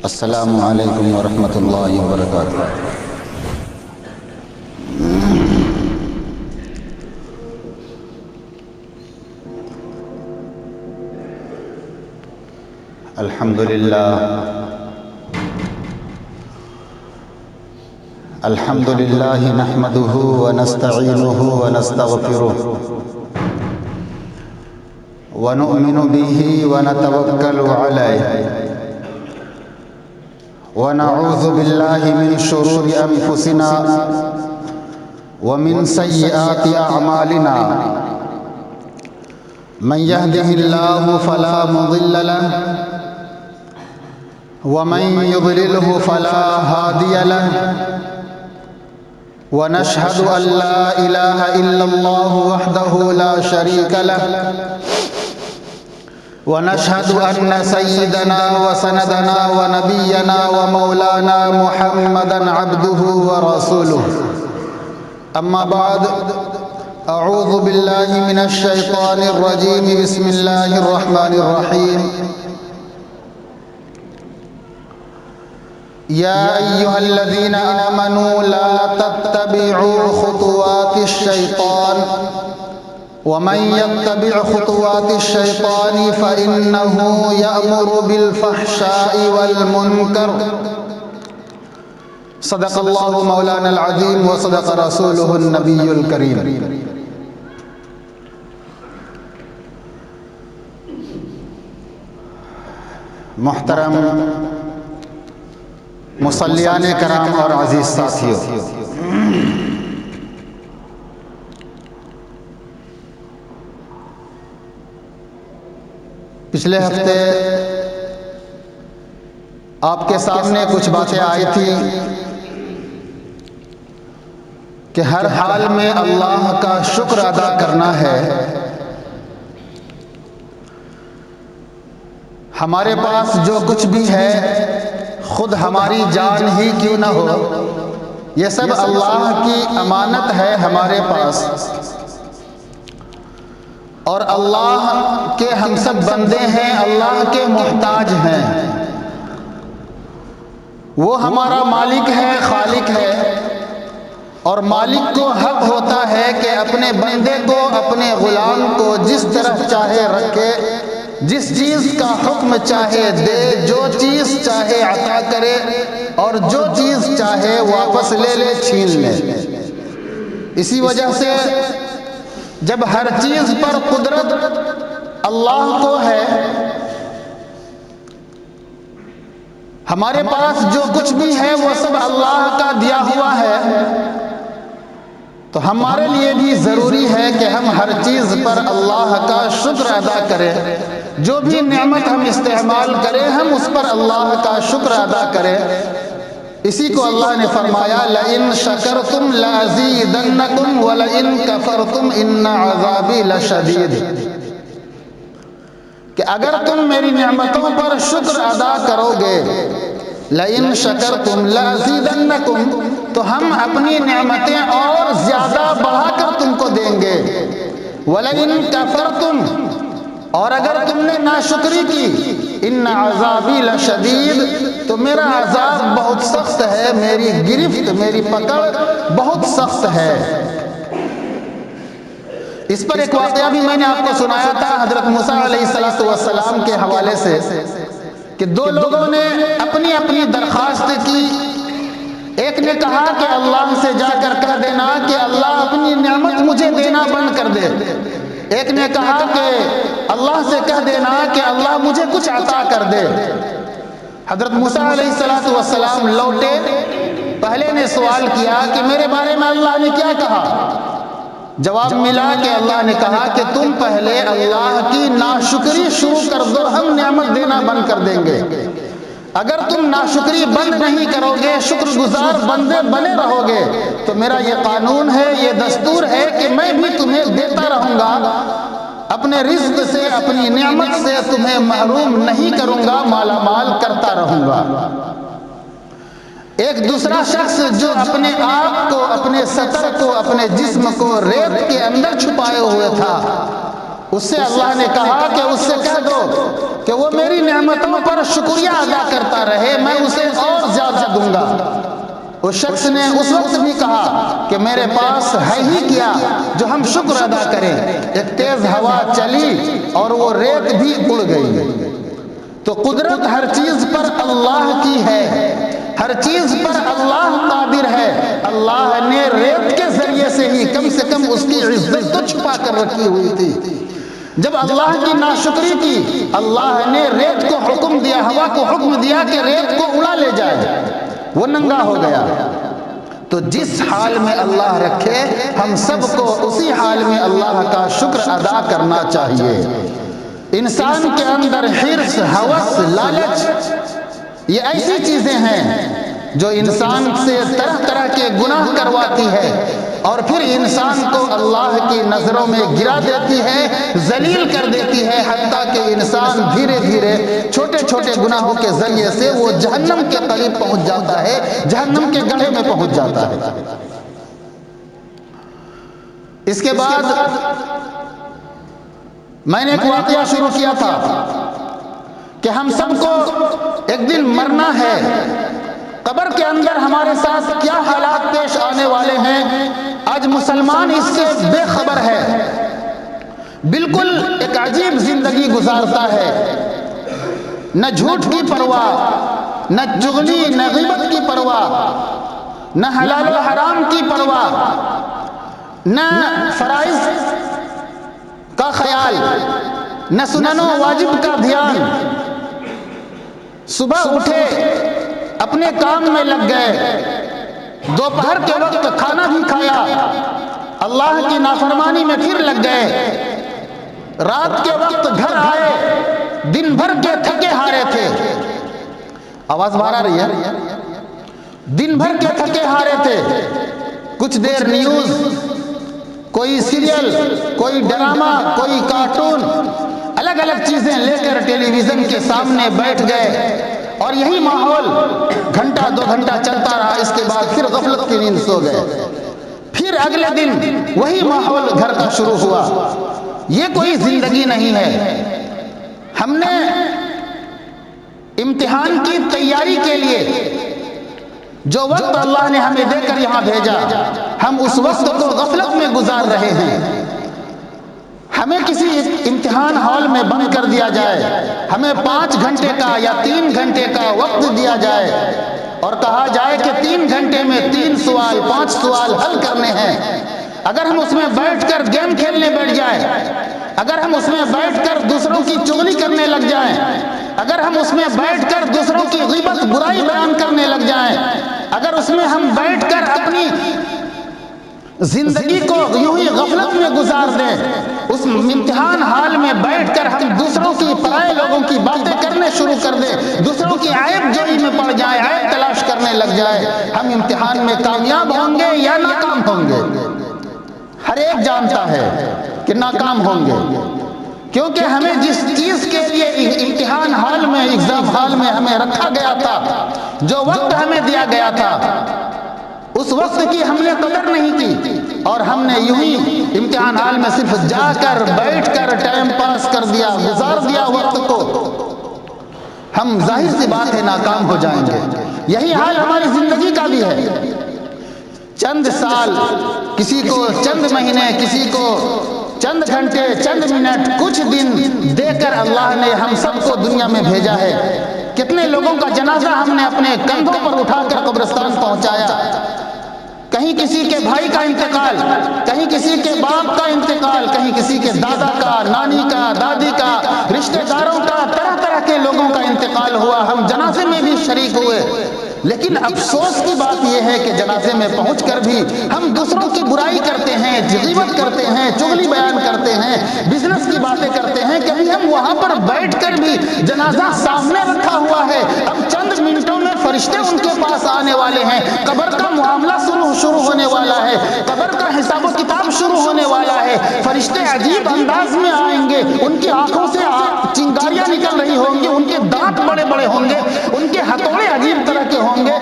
السلام علیکم ورحمۃ اللہ وبرکاتہ۔ الحمد للہ نحمده ونستعینه ونستغفره ونؤمن به ونتوکل علیہ ونعوذ باللہ من شرور انفسنا ومن سیئات اعمالنا من يهده الله فلا مضل له ومن يضلله فلا هادي له ونشهد أن لا إله إلا الله وحده لا شريك له ونشهد أن سيدنا وسندنا ونبينا ومولانا محمدا عبده ورسوله أما بعد أعوذ بالله من الشيطان الرجيم بسم الله الرحمن الرحيم يا أيها الذين آمنوا لا تتبعوا خطوات الشيطان ومن يتبع خطوات الشيطان فإنه يأمر بالفحشاء والمنكر صدق الله مولانا العظيم وصدق رسوله النبي الكريم۔ محترم مصلیان کرام اور عزیز ساتھیو، پچھلے ہفتے آپ کے سامنے کچھ باتیں آئی تھی کہ ہر حال میں اللہ کا شکر ادا کرنا ہے۔ ہمارے پاس جو کچھ بھی ہے، خود ہماری جان ہی کیوں نہ ہو، یہ سب اللہ کی امانت ہے ہمارے پاس، اور اللہ کے ہم سب بندے ہیں، اللہ کے محتاج ہیں۔ وہ ہمارا مالک ہے، خالق ہے، اور مالک کو حق ہوتا ہے کہ اپنے بندے کو، اپنے غلام کو جس طرح چاہے رکھے، جس چیز کا حکم چاہے دے، جو چیز چاہے عطا کرے، اور جو چیز چاہے واپس لے لے، چھین لے۔ اسی وجہ سے جب ہر چیز پر قدرت اللہ کو ہے، ہمارے پاس جو کچھ بھی ہے وہ سب اللہ کا دیا ہوا ہے، تو ہمارے لیے بھی ضروری ہے کہ ہم ہر چیز پر اللہ کا شکر ادا کریں۔ جو بھی نعمت ہم استعمال کریں، ہم اس پر اللہ کا شکر ادا کریں۔ اسی کو اللہ نے فرمایا لَإِن شَكَرْتُمْ لَأَزِيدَنَّكُمْ وَلَئِن كَفَرْتُمْ إِنَّ عَذَابِي لَشَدِيدٌ، کہ اگر تم میری نعمتوں پر شکر ادا کرو گے، لَإِن شَكَرْتُمْ لَأَزِيدَنَّكُمْ، تو ہم اپنی نعمتیں اور زیادہ بڑھا کر تم کو دیں گے، وَلَئِن كَفَرْتُمْ، اور اگر تم نے ناشکری کی، ان عذابی لشدید، تو میرا عذاب بہت سخت ہے، میری گرفت، میری پکڑ بہت سخت ہے۔ اس پر ایک واقعہ بھی میں نے آپ کو سنایا تھا حضرت موسیٰ علیہ السلام کے حوالے سے، کہ دو لوگوں نے اپنی اپنی درخواست کی۔ ایک نے کہا کہ اللہ سے جا کر کہہ دینا کہ اللہ اپنی نعمت مجھے دینا بند کر دے۔ ایک نے کہا کہ اللہ سے کہہ دینا کہ اللہ مجھے کچھ عطا کر دے۔ حضرت موسیٰ علیہ السلام لوٹے، پہلے نے سوال کیا کہ میرے بارے میں اللہ نے کیا کہا؟ جواب ملا کہ اللہ نے کہا کہ تم پہلے اللہ کی ناشکری شروع کر دو، ہم نعمت دینا بند کر دیں گے۔ اگر تم ناشکری بند نہیں کرو گے، شکر گزار بندے بنے رہو گے، تو میرا یہ قانون ہے، یہ دستور ہے کہ میں بھی تمہیں دیتا رہوں گا، اپنے رزق سے، اپنی نعمت سے تمہیں محروم نہیں کروں گا، مالا مال کرتا رہوں گا۔ ایک دوسرا شخص جو اپنے آپ کو، اپنے سطر کو، اپنے جسم کو ریت کے اندر چھپائے ہوئے تھا، اس سے اللہ نے کہا کہ اس سے کہہ دو کہ وہ میری نعمتوں پر شکریہ ادا کرتا رہے میں اسے اور زیادہ دوں گا۔ اس شخص نے اس وقت بھی کہا کہ میرے پاس ہے ہی کیا جو ہم شکر ادا کریں۔ ایک تیز ہوا چلی اور وہ ریت بھی اڑ گئی۔ تو قدرت ہر چیز پر اللہ کی ہے، ہر چیز پر اللہ قادر ہے۔ اللہ نے ریت کے ذریعے سے ہی کم سے کم اس کی عزت تو چھپا کر رکھی ہوئی تھی۔ جب اللہ کی ناشکری کی، اللہ نے ریت کو حکم دیا، ہوا کو حکم دیا کہ ریت کو اڑا لے جائے، وہ ننگا ہو گیا۔ تو جس حال میں اللہ رکھے ہم سب کو اسی حال میں اللہ کا شکر ادا کرنا چاہیے۔ انسان کے اندر حرص، ہوس، لالچ، یہ ایسی چیزیں ہیں جو انسان سے طرح طرح کے گناہ کرواتی ہے اور پھر انسان کو اللہ کی نظروں میں گرا دیتی ہے، ذلیل کر دیتی ہے، حتیٰ کہ انسان دھیرے دھیرے چھوٹے چھوٹے گناہوں کے ذریعے سے وہ جہنم کے قریب پہنچ جاتا ہے، جہنم کے گڑھے میں پہنچ جاتا ہے۔ اس کے بعد میں نے ایک واقعہ شروع کیا تھا کہ ہم سب کو ایک دن مرنا ہے، قبر کے اندر ہمارے ساتھ کیا حالات پیش آنے والے ہیں آج مسلمان اس سے بے خبر ہے، بالکل ایک عجیب زندگی گزارتا ہے، نہ جھوٹ کی پرواہ، نہ چغلی، نہ غیبت کی پرواہ، نہ حلال و حرام کی پرواہ، نہ فرائض کا خیال، نہ سنن و واجب کا دھیان۔ صبح اٹھے اپنے کام میں لگ گئے، دوپہر کے وقت کھانا بھی کھایا، اللہ کی نافرمانی میں پھر لگ گئے، رات کے وقت گھر آئے، دن بھر کے تھکے ہارے تھے۔ آواز باہر آ رہی ہے؟ دن بھر کے تھکے ہارے تھے، کچھ دیر نیوز، کوئی سیریل، کوئی ڈرامہ، کوئی کارٹون، الگ الگ چیزیں لے کر ٹیلی ویژن کے سامنے بیٹھ گئے اور یہی ماحول گھنٹہ دو گھنٹہ چلتا رہا۔ اس کے بعد پھر غفلت کی نیند سو گئے، پھر اگلے دن وہی ماحول گھر کا شروع ہوا۔ یہ کوئی زندگی نہیں ہے۔ ہم نے امتحان کی تیاری کے لیے جو وقت اللہ نے ہمیں دے کر یہاں بھیجا، ہم اس وقت کو غفلت میں گزار رہے ہیں۔ ہمیں کسی امتحان ہال میں بند کر دیا جائے، ہمیں 5 گھنٹے کا یا 3 گھنٹے کا وقت دیا جائے اور کہا جائے کہ 3 گھنٹے میں 3 سوال 5 سوال حل کرنے ہیں۔ اگر ہم اس میں بیٹھ کر گیم کھیلنے بیٹھ جائیں، اگر ہم اس میں بیٹھ کر دوسروں کی چغلی کرنے لگ جائیں، اگر ہم اس میں بیٹھ کر دوسروں کی غیبت برائی بیان کرنے لگ جائیں، اگر اس میں ہم بیٹھ کر اپنی زندگی کو یوں ہی غفلت میں گزار دیں، اس امتحان حال میں بیٹھ کر ہم دوسروں کی، پرائے لوگوں کی باتیں کرنے شروع کر دیں، دوسروں کی عیب جوئی میں پڑ جائیں، عیب تلاش کرنے لگ جائیں، ہم امتحان میں کامیاب ہوں گے یا ناکام ہوں گے؟ ہر ایک جانتا ہے کہ ناکام ہوں گے، کیونکہ ہمیں جس چیز کے لیے امتحان حال میں، ایگزام حال میں ہمیں رکھا گیا تھا، جو وقت ہمیں دیا گیا تھا، اس وقت کی ہم نے قدر نہیں کی اور ہم نے یوں ہی امتحان حال میں صرف جا کر بیٹھ کر ٹائم پاس کر دیا، گزار دیا وقت کو۔ ہم ظاہر سی بات ہے ناکام ہو جائیں گے۔ یہی حال ہماری زندگی کا بھی ہے۔ چند سال، کسی کو چند مہینے، کسی کو چند گھنٹے، چند منٹ، کچھ دن دے کر اللہ نے ہم سب کو دنیا میں بھیجا ہے۔ کتنے لوگوں کا جنازہ ہم نے اپنے کندھوں پر اٹھا کر قبرستان پہنچایا۔ کہیں کسی کے بھائی کا انتقال، کہیں کسی کے باپ کا انتقال، کہیں کسی کے دادا کا، نانی کا، دادی کا، رشتہ داروں کا، طرح طرح کے لوگوں کا انتقال ہوا، ہم جنازے میں بھی شریک ہوئے۔ لیکن افسوس کی بات یہ ہے کہ جنازے میں پہنچ کر بھی ہم دوسروں کی برائی کرتے ہیں، غیبت کرتے ہیں، چغلی بیان کرتے ہیں، بزنس کی باتیں کرتے ہیں۔ کہیں ہم وہاں پر بیٹھ کر بھی جنازہ سامنے رکھا ہوا ہے، اب چند منٹوں میں فرشتے ان کے پاس آنے والے ہیں، قبر کا معاملہ شروع ہونے والا ہے، قبر کا حساب و کتاب شروع ہونے والا ہے، فرشتے عجیب انداز میں آئیں گے، ان کی آنکھوں سے چنگاریاں نکل رہی ہوں گی، ان کے دانت بڑے بڑے ہوں گے، ان کے ہتھوڑے عجیب طرح کے ہوں گے۔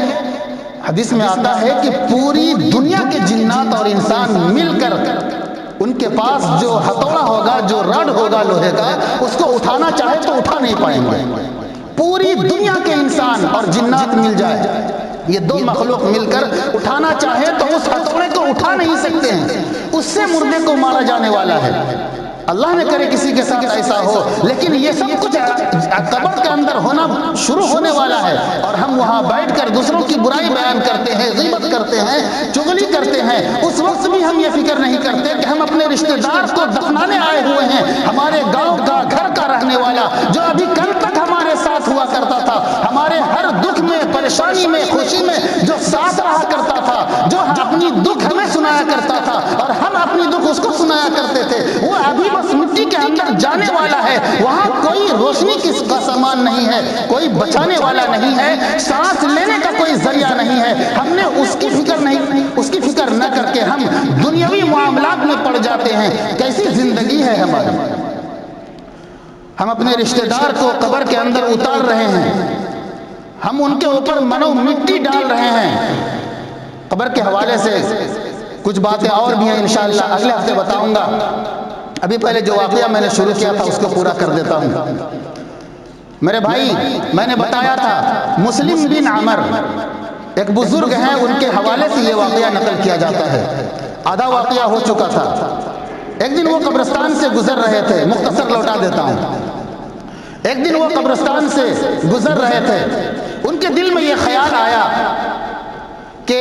حدیث میں آتا ہے کہ پوری دنیا کے جنات اور انسان مل کر ان کے پاس جو ہتھوڑا ہوگا، جو رڈ ہوگا لوہے کا، اس کو اٹھانا چاہے تو اٹھا نہیں پائیں گے۔ پوری دنیا کے انسان اور جنات مل جائے، یہ دو مخلوق مل کر اٹھانا چاہے تو اس ہتھوڑے کو اٹھا نہیں سکتے ہیں، اس سے مردے کو مارا جانے والا ہے۔ اللہ نہ کرے کسی کے ساتھ ایسا ہو، لیکن یہ سب کچھ قبر کے اندر ہونا شروع ہونے والا ہے، اور ہم وہاں بیٹھ کر دوسروں کی برائی بیان کرتے ہیں، غیبت کرتے ہیں، چغلی کرتے ہیں۔ اس وقت بھی ہم یہ فکر نہیں کرتے کہ ہم اپنے رشتہ دار کو دفنانے آئے ہوئے ہیں، ہمارے گاؤں کا، گھر کا رہنے والا، جو ابھی کل تک ہمارے ساتھ ہوا کرتا تھا، ہمارے ہر دکھ میں، پریشانی میں، خوشی میں جو ساتھ رہا کرتا تھا، جو اپنی دکھ ہمیں سنایا کرتا تھا اور ہم اپنی دکھ اس کو سنایا کرتے تھے، وہ ابھی بس مٹی کے اندر جانے والا ہے۔ وہاں کوئی روشنی کس کا سامان نہیں ہے، کوئی بچانے والا نہیں ہے، سانس لینے کا کوئی ذریعہ نہیں ہے۔ ہم نے اس کی فکر نہ کر کے ہم دنیاوی معاملات میں پڑ جاتے ہیں۔ کیسی زندگی ہے ہماری؟ ہم اپنے رشتہ دار کو قبر کے اندر اتار رہے ہیں، ہم ان کے اوپر منو مٹی ڈال رہے ہیں۔ قبر کے حوالے سے کچھ باتیں اور بھی ہیں، انشاءاللہ اگلے ہفتے بتاؤں گا۔ ابھی پہلے جو واقعہ میں نے شروع کیا تھا اس کو پورا کر دیتا ہوں۔ میرے بھائی، میں نے بتایا تھا مسلم بن عمر ایک بزرگ ہیں، ان کے حوالے سے یہ واقعہ نقل کیا جاتا ہے۔ آدھا واقعہ ہو چکا تھا۔ ایک دن وہ قبرستان سے گزر رہے تھے، مختصر لوٹا دیتا ہوں۔ ایک دن وہ قبرستان سے گزر رہے تھے، ان کے دل میں یہ خیال آیا کہ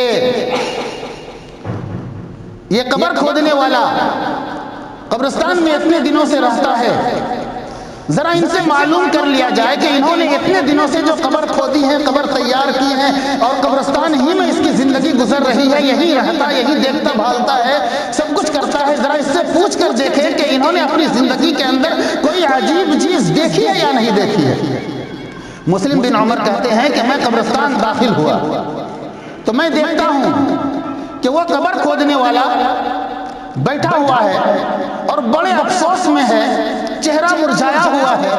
یہ قبر کھودنے والا قبرستان میں اتنے دنوں سے رہتا ہے، ذرا ان سے معلوم کر لیا جائے کہ انہوں نے اتنے دنوں سے جو قبر کھودی ہے، قبر تیار کی ہے، اور قبرستان ہی میں اس کی زندگی گزر رہی ہے، یہی رہتا، یہی دیکھتا بھالتا ہے، سب کچھ کرتا ہے، ذرا اس سے پوچھ کر دیکھیں کہ انہوں نے اپنی زندگی کے اندر کوئی عجیب چیز دیکھی ہے یا نہیں دیکھی ہے۔ مسلم بن عمر کہتے ہیں کہ میں قبرستان داخل ہوا تو میں دیکھتا ہوں کہ وہ قبر کھودنے والا بیٹھا ہوا ہے اور بڑے افسوس میں ہے، چہرہ مرجھایا ہوا ہے،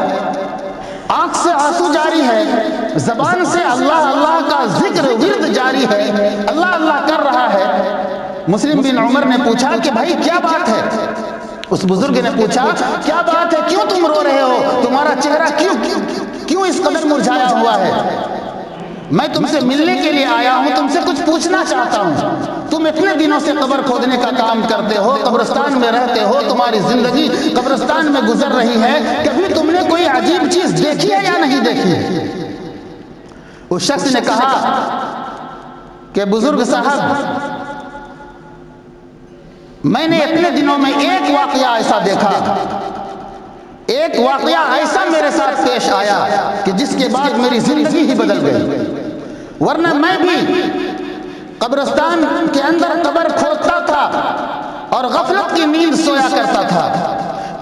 آنکھ سے آنسو جاری ہے، زبان سے اللہ اللہ کا ذکر ورد جاری ہے، اللہ اللہ کر رہا ہے۔ مسلم بن عمر نے پوچھا کہ بھائی کیا بات ہے؟ اس بزرگ نے پوچھا کیا بات ہے، کیوں تم رو رہے ہو، تمہارا چہرہ کیوں اس قدر مرجھایا ہوا ہے؟ میں تم سے ملنے کے لیے آیا ہوں، تم سے کچھ پوچھنا چاہتا ہوں۔ تم اتنے دنوں سے قبر کھودنے کا کام کرتے ہو، قبرستان میں رہتے ہو، تمہاری زندگی قبرستان میں گزر رہی ہے، کبھی تم نے کوئی عجیب چیز دیکھی ہے یا نہیں دیکھی ہے؟ اس شخص نے کہا کہ بزرگ صاحب، میں نے اتنے دنوں میں ایک واقعہ ایسا دیکھا، ایک واقعہ ایسا میرے ساتھ پیش آیا کہ جس کے بعد میری زندگی ہی بدل گئی، ورنہ میں بھی قبرستان کے اندر قبر کھودتا تھا اور غفلت کی نیند سویا کرتا تھا۔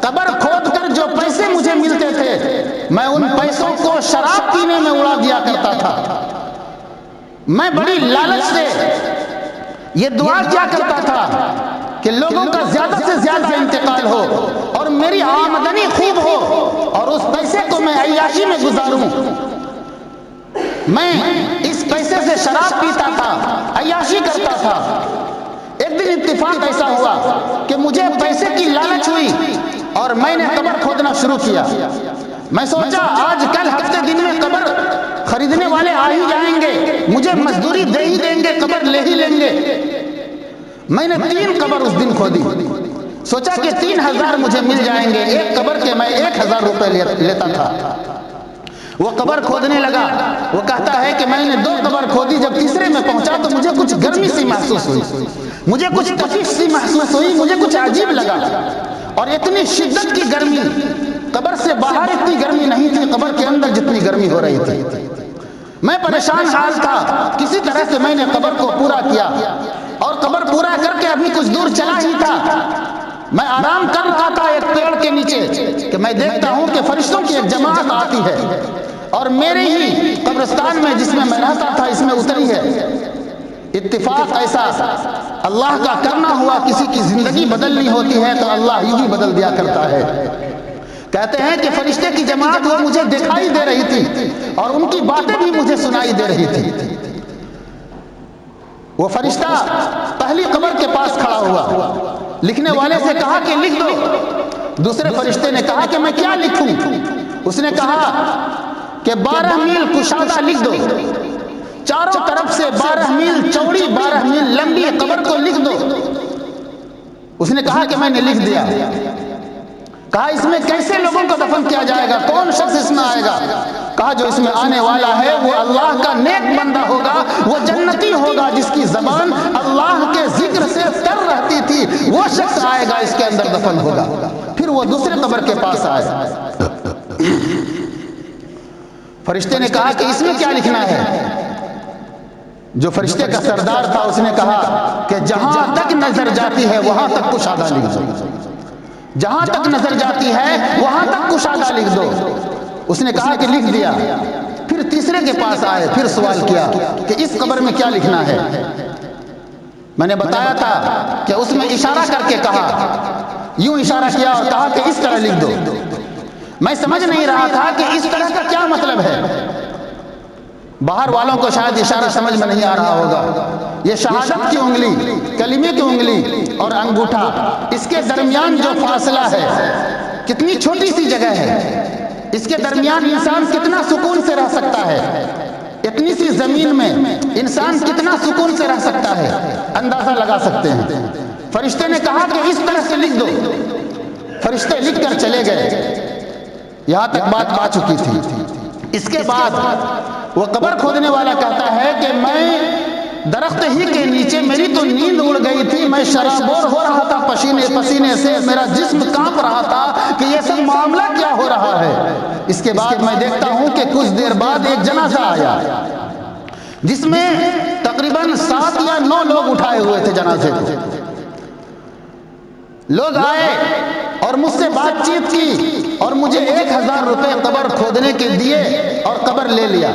قبر کھود کر جو پیسے مجھے ملتے تھے، میں ان پیسوں کو شراب پینے میں اڑا دیا کرتا تھا۔ میں بڑی لالچ سے یہ دعا کیا کرتا تھا کہ لوگوں کا زیادہ سے زیادہ انتقال ہو اور میری آمدنی خوب ہو اور اس پیسے کو میں عیاشی میں گزاروں۔ میں اس پیسے سے شراب پیتا تھا، عیاشی کرتا تھا۔ ایک دن اتفاق ایسا ہوا کہ مجھے پیسے کی لالچ ہوئی اور میں نے قبر کھودنا شروع کیا۔ میں سوچا آج کل ہفتے دن میں قبر خریدنے والے آ ہی جائیں گے، مجھے مزدوری دے ہی دیں گے، قبر لے ہی لیں گے۔ میں نے 3 قبر اس دن کھودی، سوچا کہ 3000 مجھے مل جائیں گے، ایک قبر کے میں 1000 روپے لیتا تھا۔ وہ قبر کھودنے لگا، وہ کہتا ہے کہ میں نے 2 قبر کھودی، جب تیسرے میں پہنچا تو مجھے کچھ گرمی سی محسوس ہوئی، مجھے کچھ تکلیف سی محسوس ہوئی، مجھے کچھ عجیب لگا، اور اتنی شدت کی گرمی، قبر سے باہر اتنی گرمی نہیں تھی، قبر کے اندر جتنی گرمی ہو رہی تھی۔ میں پریشان حال تھا، کسی طرح سے میں نے قبر کو پورا کیا، اور قبر پورا کر کے ابھی کچھ دور چلا ہی تھا، میں آرام کر رہا تھا ایک پیڑ کے نیچے کہ میں دیکھتا ہوں کہ فرشتوں کی ایک جماعت آتی ہے اور میرے ہی قبرستان میں جس میں میں رہتا تھا اس میں اتری ہے۔ اتفاق ایسا اللہ کا کرنا ہوا، کسی کی زندگی بدلنی ہوتی ہے تو اللہ یوں ہی بدل دیا کرتا ہے۔ کہتے ہیں کہ فرشتے کی جماعت وہ مجھے دکھائی دے رہی تھی اور ان کی باتیں بھی مجھے سنائی دے رہی تھی۔ وہ فرشتہ پہلی قبر کے پاس کھڑا ہوا لکھنے والے سے کہا کہ لکھ دو. دوسرے فرشتے نے کہا کہ میں کیا لکھوں؟ اس نے کہا کہ 12 میل کشادہ لکھ دو، چاروں طرف سے 12 میل چوڑی 12 میل لمبی قبر کو لکھ دو. اس نے کہا کہ میں نے لکھ دیا. کہا اس میں کیسے لوگوں کو دفن کیا جائے گا؟ کون شخص اس میں آئے گا؟ کہا جو اس میں آنے والا ہے وہ اللہ کا نیک بندہ ہوگا، وہ جنتی ہوگا جس کی زبان اللہ کے ذکر سے تر رہتی تھی، وہ شخص آئے گا اس کے اندر دفن ہوگا. پھر وہ دوسرے قبر کے پاس آئے. فرشتے نے کہا کہ اس میں کیا لکھنا ہے؟ جو فرشتے کا سردار تھا اس نے کہا کہ جہاں تک نظر جاتی ہے وہاں تک کشادہ لکھ دو. جہاں تک نظر جاتی ہے وہاں تک کشادہ لکھ دو. اس نے کہا کہ لکھ دیا. پھر تیسرے کے پاس آئے، پھر سوال کیا کہ اس قبر میں کیا لکھنا ہے؟ میں نے بتایا تھا کہ اس میں اشارہ کر کے کہا، یوں اشارہ کیا اور کہا کہ اس طرح لکھ دو. میں سمجھ نہیں رہا تھا کہ اس طرح کا کیا مطلب ہے. باہر والوں کو شاید اشارہ سمجھ میں نہیں آ رہا ہوگا. یہ شہادت کی انگلی، کلمے کی انگلی اور انگوٹھا، اس کے درمیان جو فاصلہ ہے کتنی چھوٹی سی جگہ ہے. اس کے درمیان انسان کتنا سکون سے رہ سکتا ہے. اتنی سی زمین میں انسان کتنا سکون سے رہ سکتا ہے، اندازہ لگا سکتے ہیں. فرشتے نے کہا کہ اس طرح سے لکھ دو. فرشتے لکھ کر چلے گئے. یہاں تک بات آ چکی تھی. اس کے بعد وہ قبر کھودنے والا کہتا ہے کہ میں درخت ہی کے نیچے، میری تو نیند اڑ گئی تھی، میں شرابور ہو رہا تھا پسینے سے، میرا جسم کانپ رہا تھا کہ یہ سب معاملہ کیا ہو رہا ہے. اس کے بعد میں دیکھتا ہوں کہ کچھ دیر بعد ایک جنازہ آیا جس میں تقریباً 7 یا 9 لوگ اٹھائے ہوئے تھے جنازے کو. لوگ آئے اور مجھ سے بات چیت کی اور مجھے 1000 روپے قبر کھودنے کے دیے اور قبر لے لیا.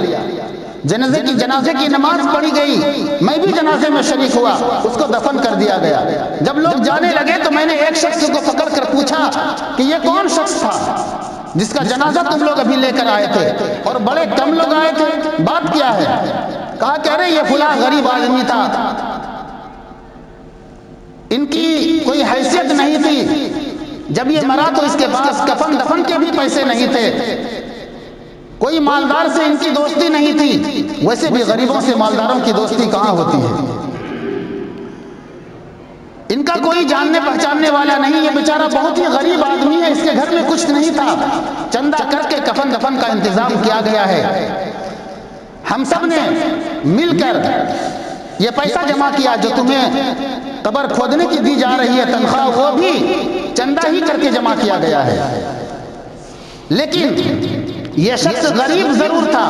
جنازے کی نماز پڑھی گئی، میں بھی جنازے میں شریک ہوا، اس کو دفن کر دیا گیا. جب لوگ جانے لگے تو میں نے ایک شخص کو پکڑ کر پوچھا کہ یہ کون شخص تھا جس کا جنازہ تم لوگ ابھی لے کر آئے تھے اور بڑے کم لوگ آئے تھے، بات کیا ہے؟ کہا کہ ارے یہ فلاں غریب آدمی تھا، ان کی کوئی حیثیت نہیں تھی، جب یہ مرا تو اس کے پاس کفن دفن کے بھی پیسے نہیں تھے، کوئی مالدار سے ان کی دوستی نہیں تھی. ویسے بھی غریبوں سے مالداروں کی دوستی کہاں ہوتی ہے؟ ان کا کوئی جاننے پہچاننے والا نہیں، یہ بیچارہ بہت ہی غریب آدمی ہے، اس کے گھر میں کچھ نہیں تھا. چندہ کر کے کفن دفن کا انتظام کیا گیا ہے. ہم سب نے مل کر یہ پیسہ جمع کیا جو تمہیں قبر کھودنے کی دی جا رہی ہے تنخواہ، وہ بھی چندہ ہی کر کے جمع کیا گیا ہے. لیکن یہ شخص غریب ضرور تھا،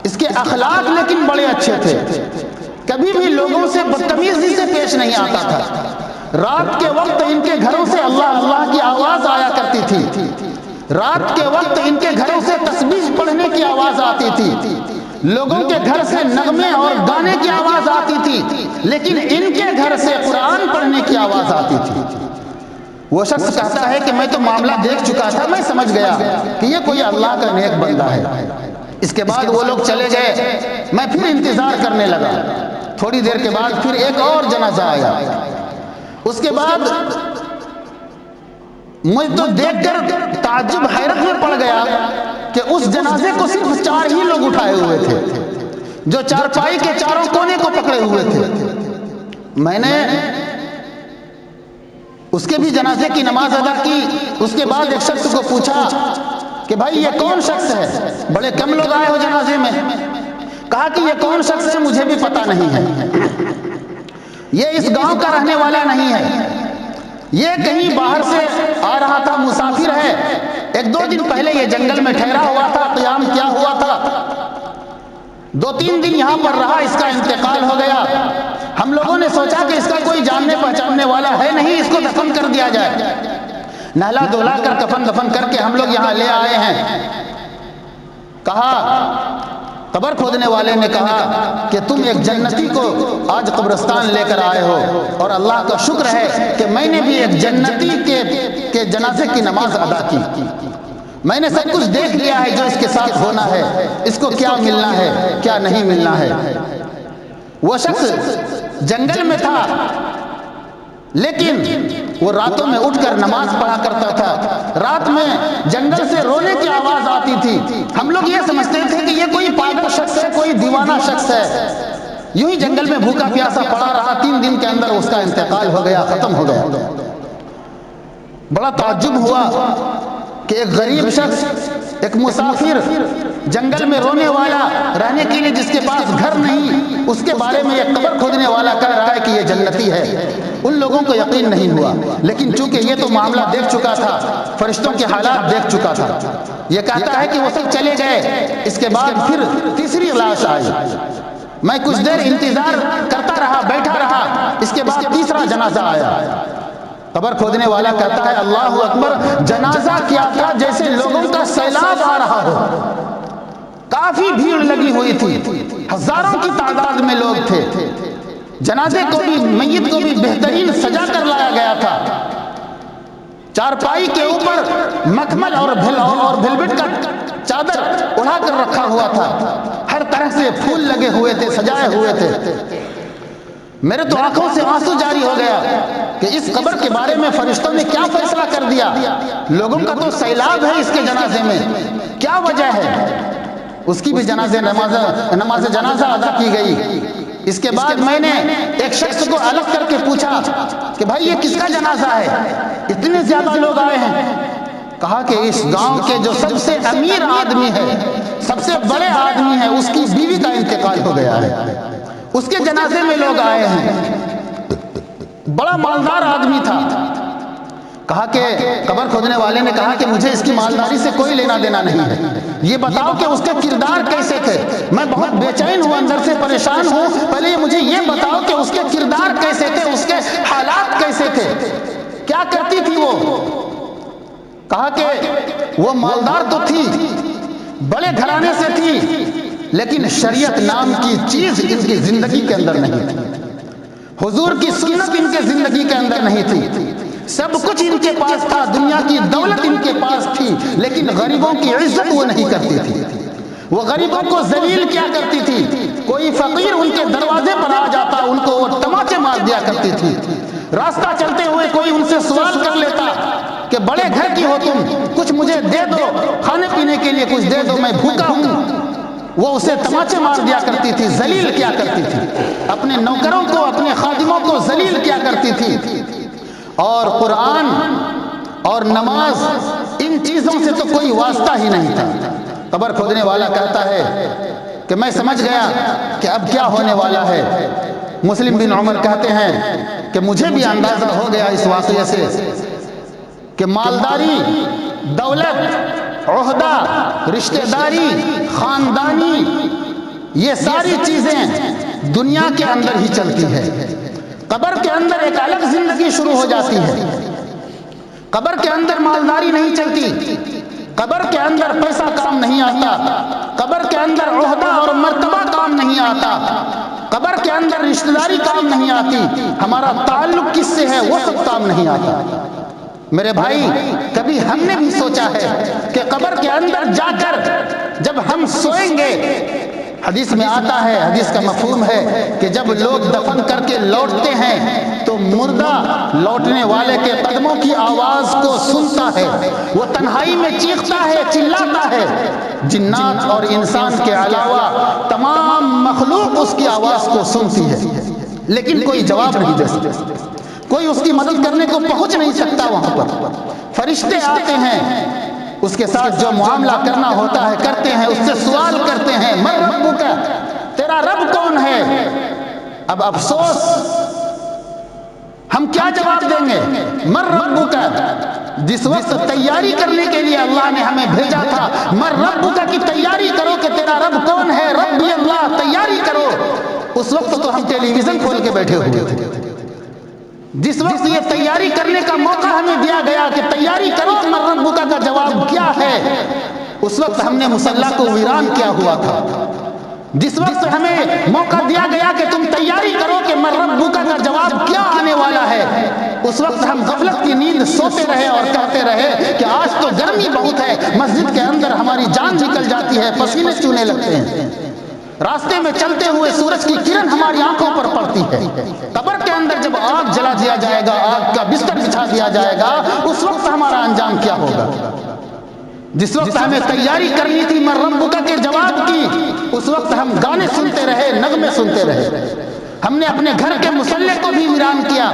اس کے اخلاق لیکن بڑے اچھے تھے. کبھی بھی لوگوں سے بدتمیزی سے پیش نہیں آتا تھا. رات کے وقت ان کے گھروں سے اللہ اللہ کی آواز آیا کرتی تھی. رات کے وقت ان کے گھروں سے تسبیح پڑھنے کی آواز آتی تھی. لوگوں کے گھر سے نغمے اور گانے کی آواز آتی تھی، لیکن ان کے گھر سے قرآن پڑھنے کی آواز آتی تھی. وہ شخص کہتا ہے کہ میں تو معاملہ دیکھ چکا تھا، میں سمجھ گیا کہ یہ کوئی اللہ کا نیک بندہ ہے. اس کے بعد وہ لوگ چلے گئے، میں پھر انتظار کرنے لگا. تھوڑی دیر کے بعد پھر ایک اور جنازہ آیا. اس کے بعد مجھے تو دیکھ کر تعجب حیرت میں پڑ گیا کہ اس جنازے کو صرف 4 ہی لوگ اٹھائے ہوئے تھے جو چارپائی کے چاروں کونے کو پکڑے ہوئے تھے. میں نے اس کے بھی جنازے کی نماز ادا کی. اس کے بعد ایک شخص کو پوچھا کہ بھائی یہ کون شخص ہے؟ بڑے کم لوگ آئے ہو جنازے میں. کہا کہ یہ کون شخص ہے مجھے بھی پتا نہیں ہے، یہ اس گاؤں کا رہنے والا نہیں ہے، یہ کہیں باہر سے آ رہا تھا، مسافر ہے. 1-2 دن پہلے یہ جنگل میں ٹھہرا ہوا تھا، قیام کیا ہوا تھا، 2-3 دن یہاں پر رہا، اس کا انتقال ہو گیا. ہم لوگوں نے سوچا کہ اس کا کوئی جاننے پہچاننے والا ہے نہیں، اس کو دفن کر دیا جائے. نہلا دھلا کر کفن دفن کر کے ہم لوگ یہاں لے آئے ہیں. کہا قبر کھودنے والے نے کہا کہ تم ایک جنتی کو آج قبرستان لے کر آئے ہو، اور اللہ کا شکر ہے کہ میں نے بھی ایک جنتی کے جنازے کی نماز ادا کی. میں نے سب کچھ دیکھ لیا ہے جو اس کے ساتھ ہونا ہے، اس کو کیا ملنا ہے کیا نہیں ملنا ہے. وہ شخص جنگل میں تھا، لیکن وہ راتوں میں اٹھ کر نماز پڑھا کرتا تھا، رات میں جنگل سے رونے کی آواز آتی تھی، ہم لوگ یہ سمجھتے تھے کہ یہ کوئی پاگل شخص ہے، کوئی دیوانہ شخص ہے، یوں ہی جنگل میں بھوکا پیاسا پڑا رہا، 3 دن کے اندر اس کا انتقال ہو گیا، ختم ہو گیا۔ بڑا تعجب ہوا کہ ایک غریب شخص، ایک مسافر، جنگل میں رونے والا، رہنے کے لیے جس کے پاس گھر نہیں، اس کے بارے میں ایک قبر کھودنے والا کہہ رہا ہے کہ یہ جنتی ہے۔ ان لوگوں کو یقین نہیں ہوا، لیکن چونکہ یہ تو معاملہ دیکھ چکا تھا، فرشتوں کے حالات دیکھ چکا تھا، یہ کہتا ہے کہ وہ سب چلے گئے۔ اس کے بعد پھر تیسری لاش آئی، میں کچھ دیر انتظار کرتا رہا، بیٹھا رہا، اس کے بعد تیسرا جنازہ آیا۔ قبر کھودنے والا کہتا ہے اللہ اکبر، جنازہ کیا تھا جیسے لوگوں کا سیلاب آ رہا ہو، کافی بھیڑ لگی ہوئی تھی، ہزاروں کی تعداد میں لوگ تھے، جنازے کو بھی، میت کو بھی بہترین سجا کر لایا گیا تھا، چارپائی کے اوپر مکھمل اور بھلبٹ کا چادر اڑا کر رکھا ہوا تھا، ہر طرح سے پھول لگے ہوئے تھے، سجائے ہوئے تھے۔ میرے تو آنکھوں سے آنسو جاری ہو گیا کہ اس قبر کے بارے میں فرشتوں نے کیا فیصلہ کر دیا، لوگوں کا تو سیلاب ہے اس کے جنازے میں، کیا وجہ ہے؟ اس کی بھی نماز جنازہ ادا کی گئی۔ اس کے بعد میں نے ایک شخص کو الگ کر کے پوچھا کہ بھائی یہ کس کا جنازہ ہے، اتنے زیادہ لوگ آئے ہیں؟ کہا کہ اس گاؤں کے جو سب سے امیر آدمی ہے، سب سے بڑے آدمی ہے، اس کی بیوی کا انتقال ہو گیا ہے، اس کے جنازے میں لوگ آئے ہیں، بڑا مالدار آدمی تھا۔ کہا کہ قبر کھودنے والے نے کہا کہ مجھے اس کی مالداری سے کوئی لینا دینا نہیں ہے، یہ بتاؤ کہ اس کے کردار کیسے تھے، میں بہت بے چین ہوں، اندر سے پریشان ہوں، پہلے مجھے یہ بتاؤ کہ اس کے کردار کیسے تھے، اس کے حالات کیسے تھے، کیا کرتی تھی وہ؟ کہا کہ وہ مالدار تو تھی، بڑے گھرانے سے تھی، لیکن شریعت نام کی چیز ان کی زندگی کے اندر نہیں تھی، حضور کی سنت ان کے زندگی کے اندر نہیں تھی، سب کچھ ان کے پاس تھا، دنیا کی دولت ان کے پاس تھی، لیکن غریبوں کی عزت وہ نہیں کرتی تھی، وہ غریبوں کو ذلیل کیا کرتی تھی، کوئی فقیر ان کے دروازے پر آ جاتا ان کو وہ تماچے مار دیا کرتی تھی، راستہ چلتے ہوئے کوئی ان سے سوال کر لیتا کہ بڑے گھر کی ہو تم، کچھ مجھے دے دو، کھانے پینے کے لیے کچھ دے دو، میں بھوکا ہوں، وہ اسے تماچے مار دیا کرتی تھی، ذلیل کیا کرتی تھی، اپنے نوکروں کو، اپنے خادموں کو ذلیل کیا کرتی تھی۔ اور قرآن اور نماز ان چیزوں سے تو کوئی واسطہ ہی نہیں تھا۔ قبر کھودنے والا کہتا ہے کہ میں سمجھ گیا کہ اب کیا ہونے والا ہے۔ مسلم بن عمر کہتے ہیں کہ مجھے بھی اندازہ ہو گیا اس واقعے سے کہ مالداری، دولت، عہدہ، رشتہ داری، خاندانی، یہ ساری چیزیں دنیا کے اندر ہی چلتی ہے، قبر کے اندر ایک الگ زندگی شروع ہو جاتی ہے، قبر کے اندر مالداری نہیں چلتی، قبر کے اندر پیسہ کام نہیں آتا، قبر کے اندر عہدہ اور مرتبہ کام نہیں آتا، قبر کے اندر رشتہ داری کام نہیں آتی، ہمارا تعلق کس سے ہے وہ سب کام نہیں آتا۔ میرے بھائی، کبھی ہم نے بھی سوچا ہے کہ قبر کے اندر جا کر جب ہم سوئیں گے، حدیث میں آتا ہے، حدیث کا مفہوم ہے کہ جب لوگ دفن کر کے لوٹتے ہیں تو مردہ لوٹنے والے کے قدموں کی آواز کو سنتا ہے، وہ تنہائی میں چیختا ہے، چلاتا ہے، جنات اور انسان کے علاوہ تمام مخلوق اس کی آواز کو سنتی ہے، لیکن کوئی جواب نہیں دے سکتا، کوئی اس کی مدد کرنے کو پہنچ نہیں سکتا۔ وہاں پر فرشتے آتے ہیں، اس کے ساتھ جو معاملہ کرنا ہوتا ہے کرتے ہیں، اس سے سوال کرتے ہیں، من ربک، تیرا رب کون ہے؟ اب افسوس، ہم کیا جواب دیں گے؟ من ربک، جس وقت تیاری کرنے کے لیے اللہ نے ہمیں بھیجا تھا، من ربک کی تیاری کرو کہ تیرا رب کون ہے، ربی اللہ، تیاری کرو، اس وقت تو ہم ٹیلی ویژن کھول کے بیٹھے ہوئے تھے۔ جس وقت یہ تیاری کرنے کا موقع ہمیں دیا گیا کہ تیاری کرو من ربک کا جواب کیا ہے، اس وقت ہم نے مصلی کو ویران کیا ہوا تھا۔ جس وقت ہمیں موقع دیا گیا کہ تم تیاری کرو کہ من ربک کا جواب کیا آنے والا ہے، اس وقت ہم غفلت کی نیند سوتے رہے اور کہتے رہے کہ آج تو گرمی بہت ہے، مسجد کے اندر ہماری جان نکل جاتی ہے، پسینے چونے لگتے ہیں، راستے میں چلتے ہوئے سورج کی کرن ہماری آنکھوں پر پڑتی ہے، قبر کے اندر جب آگ جلا دیا جائے گا، آگ کا بستر بچھا دیا جائے گا، اس وقت ہمارا انجام کیا ہوگا؟ جس وقت ہمیں تیاری کرنی تھی من ربک کے جواب کی، اس وقت ہم گانے سنتے رہے، نغمے سنتے رہے، ہم نے اپنے گھر کے مصلی کو بھی ویران کیا،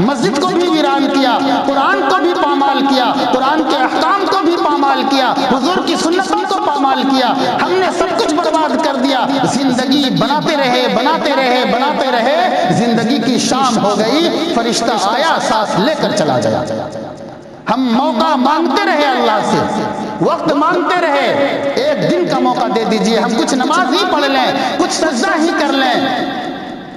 مسجد کو بھی ویران کیا، قرآن کو بھی پامال کیا، قرآن کے احکام کو بھی پامال کیا، حضور کی سنتوں کو پامال کیا، ہم نے سب کچھ برباد کر دیا، زندگی بناتے رہے بناتے رہے بناتے رہے، زندگی کی شام ہو گئی، فرشتہ آیا سانس لے کر چلا گیا، ہم موقع مانگتے رہے اللہ سے، وقت مانگتے رہے، ایک دن کا موقع دے دیجئے، ہم کچھ نماز ہی پڑھ لیں، کچھ سجدہ ہی کر لیں،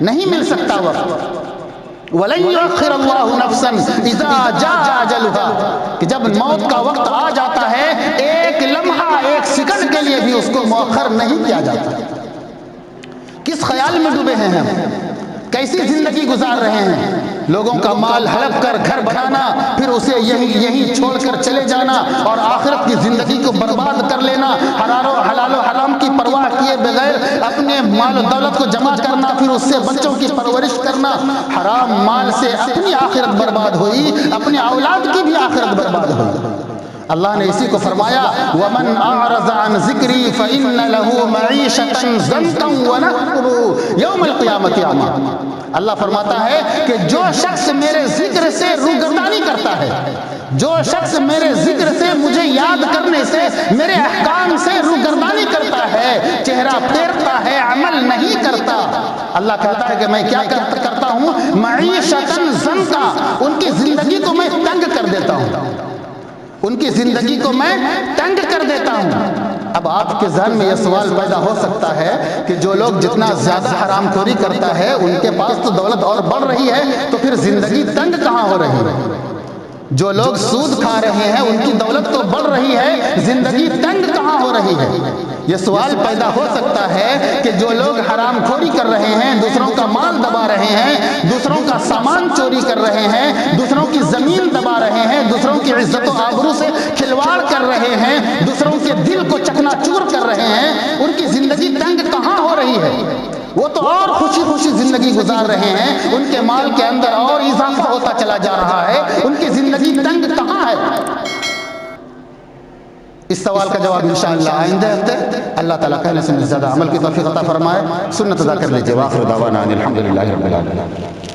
نہیں مل سکتا وقت۔ وَلَن يُؤَخِّرَ اللَّهُ نَفْسًا إِذَا جَاءَ أَجَلُهَا، کہ جب موت کا وقت آ جاتا ہے، ایک لمحہ ایک سیکنڈ کے لیے بھی اس کو مؤخر نہیں کیا جاتا۔ کس خیال میں ڈوبے ہیں ہم؟ کیسی زندگی گزار رہے ہیں؟ لوگوں کا مال ہڑپ کر گھر بنانا، پھر اسے یہیں چھوڑ کر چلے جانا، اور آخرت کی زندگی کو برباد کر لینا، حلال و حرام کی پرواہ کیے بغیر اپنے مال و دولت کو جمع کرنا، پھر اس سے بچوں کی پرورش کرنا، حرام مال سے اپنی آخرت برباد ہوئی، اپنے اولاد کی بھی آخرت برباد ہوئی۔ اللہ نے اسی کو فرمایا وَمَنْ أَعْرَضَ عَنْ ذِكْرِي فَإِنَّ لَهُ مَعِيشَةً ضَنْكًا وَنَحْشُرُهُ يَوْمَ الْقِيَامَةِ أَعْمَىٰ۔ اللہ فرماتا ہے کہ جو شخص میرے ذکر سے روگردانی کرتا ہے، جو شخص میرے ذکر سے، مجھے یاد کرنے سے، میرے احکام سے روگردانی کرتا ہے، چہرہ پھیرتا ہے، عمل نہیں کرتا، اللہ کہتا ہے کہ میں کیا کرتا ہوں؟ معیشتاً ضنکا، ان کی زندگی کو میں تنگ کر دیتا ہوں، ان کی زندگی کو میں تنگ کر دیتا ہوں۔ اب آپ کے ذہن میں یہ سوال پیدا ہو سکتا ہے کہ جو لوگ جتنا زیادہ حرام خوری کرتا ہے، ان کے پاس تو دولت اور بڑھ رہی ہے، تو پھر زندگی تنگ کہاں ہو رہی ہے؟ جو لوگ سود کھا رہے ہیں، ان کی دولت تو بڑھ رہی ہے، زندگی تنگ کہاں ہو رہی ہے؟ یہ سوال پیدا ہو سکتا ہے کہ جو لوگ حرام خوری کر رہے ہیں، دوسروں کا مال دبا رہے ہیں، دوسروں کا سامان چوری کر رہے ہیں، دوسروں کی زمین دبا رہے ہیں، دوسروں کی عزت و آبرو سے کھلواڑ کر رہے ہیں، دوسروں کے دل کو چکنا چور کر رہے ہیں، ان کی زندگی تنگ کہاں ہو رہی ہے؟ وہ تو اور خوشی خوشی زندگی گزار رہے ہیں، ان کے مال کے اندر اور اضافہ ہوتا چلا جا رہا ہے، ان کی زندگی تنگ کہاں ہے؟ اس سوال کا جواب انشاءاللہ آئندہ ہفتے اللہ تعالیٰ کہنے سے زیادہ عمل کی توفیق عطا فرمائے۔ سنت ادا کر لیجیے۔ وآخر دعوانا ان الحمدللہ رب العالمین۔